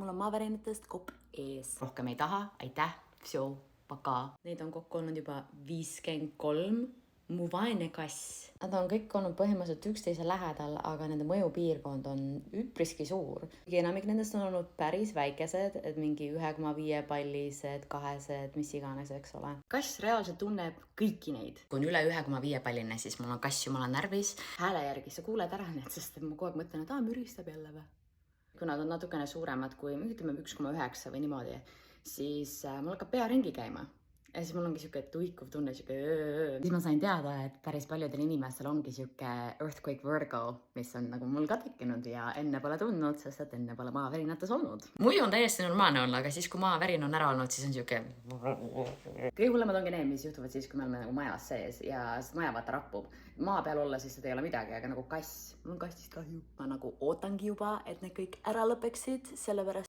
mul on maavärinatest kopp ees. Rohkem ei taha, aitäh, vsjo, paka. Neid on kokku olnud juba 53. Mu vaene kass. Nad on kõik olnud põhimõtteliselt üksteise lähedal, aga nende mõjupiirkond on üpriski suur. Enamik nendest on olnud päris väikesed, et mingi 1,5 pallised, 2, mis iganes, eks ole. Kass reaalselt tunneb kõiki neid. Kui on üle 1,5 palline, siis mul on kass jumala närvis. Hääle järgi sa kuuled ära need, sest ma kogu aeg mõtlen, et müristab jälle või. Kui nad on natukene suuremad kui, ütleme 1,9 või niimoodi, siis mul hakkab pea ringi käima. Ja siis mul ongi siuke tuikuv tunne, siuke. Siis ma sain teada, et päris paljudel inimestel ongi siuke earthquake vertigo, mis on nagu mul ka tekkinud ja enne pole tundnud, sest et enne pole maavärinates olnud. Muidu on täiesti normaalne olla, aga siis kui maavärin on ära olnud, siis on siuke. Kõige hullemad ongi need, mis juhtuvad siis, kui me oleme nagu majas sees ja maja vaata rappub. Maa peal olla siis seda ei ole midagi, aga nagu kass, mul on kassist kahju. Ma nagu ootangi juba, et need kõik ära lõpeksid, sellepärast